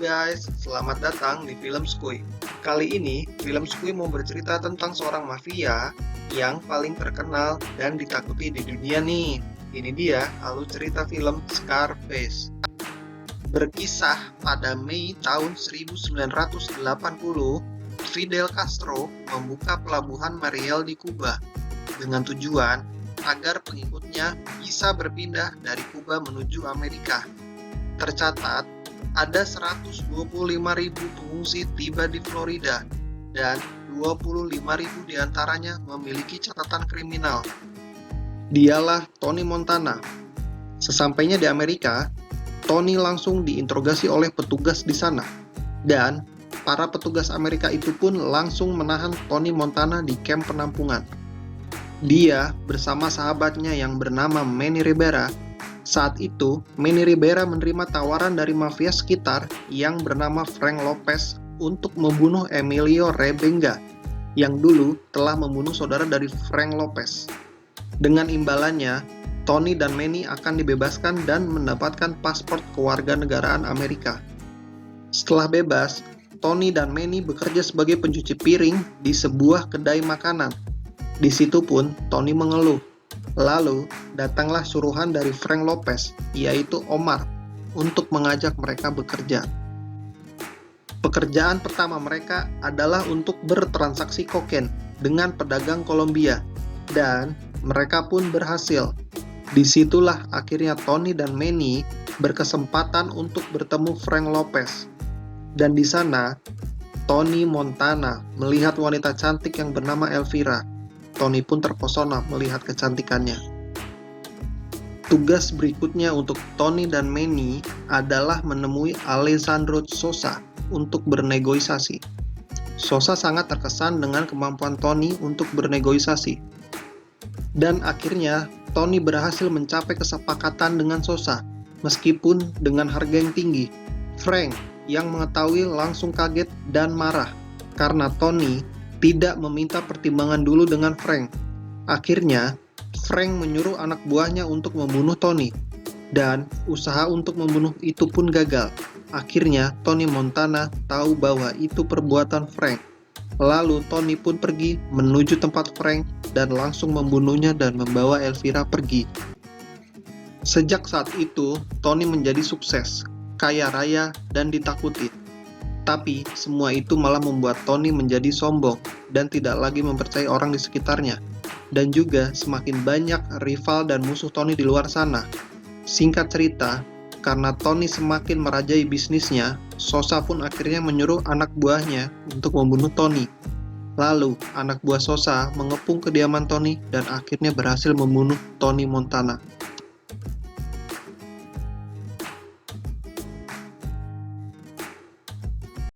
guys, selamat datang di Film Skuy. Kali ini, Film Skuy mau bercerita tentang seorang mafia yang paling terkenal dan ditakuti di dunia nih. Ini dia alur cerita film Scarface. Berkisah pada Mei tahun 1980, Fidel Castro membuka pelabuhan Mariel di Kuba dengan tujuan agar pengikutnya bisa berpindah dari Kuba menuju Amerika. Tercatat, ada 125.000 pengungsi tiba di Florida, dan 25.000 diantaranya memiliki catatan kriminal. Dialah Tony Montana. Sesampainya di Amerika, Tony langsung diinterogasi oleh petugas di sana, dan para petugas Amerika itu pun langsung menahan Tony Montana di kamp penampungan. Dia bersama sahabatnya yang bernama Manny Rivera. Saat itu, Manny Rivera menerima tawaran dari mafia sekitar yang bernama Frank Lopez untuk membunuh Emilio Rebenga, yang dulu telah membunuh saudara dari Frank Lopez. Dengan imbalannya, Tony dan Manny akan dibebaskan dan mendapatkan paspor kewarganegaraan Amerika. Setelah bebas, Tony dan Manny bekerja sebagai pencuci piring di sebuah kedai makanan. Di situ pun Tony mengeluh. Lalu, datanglah suruhan dari Frank Lopez, yaitu Omar, untuk mengajak mereka bekerja. Pekerjaan pertama mereka adalah untuk bertransaksi kokain dengan pedagang Kolombia, dan mereka pun berhasil. Disitulah akhirnya Tony dan Manny berkesempatan untuk bertemu Frank Lopez. Dan di sana, Tony Montana melihat wanita cantik yang bernama Elvira. Tony pun terpesona melihat kecantikannya. Tugas berikutnya untuk Tony dan Manny adalah menemui Alessandro Sosa untuk bernegosiasi. Sosa sangat terkesan dengan kemampuan Tony untuk bernegosiasi. Dan akhirnya, Tony berhasil mencapai kesepakatan dengan Sosa, meskipun dengan harga yang tinggi. Frank yang mengetahui langsung kaget dan marah, karena Tony tidak meminta pertimbangan dulu dengan Frank. Akhirnya, Frank menyuruh anak buahnya untuk membunuh Tony, dan usaha untuk membunuh itu pun gagal. Akhirnya, Tony Montana tahu bahwa itu perbuatan Frank. Lalu, Tony pun pergi menuju tempat Frank dan langsung membunuhnya dan membawa Elvira pergi. Sejak saat itu, Tony menjadi sukses, kaya raya, dan ditakuti. Tapi, semua itu malah membuat Tony menjadi sombong dan tidak lagi mempercayai orang di sekitarnya. Dan juga semakin banyak rival dan musuh Tony di luar sana. Singkat cerita, karena Tony semakin merajai bisnisnya, Sosa pun akhirnya menyuruh anak buahnya untuk membunuh Tony. Lalu, anak buah Sosa mengepung kediaman Tony dan akhirnya berhasil membunuh Tony Montana.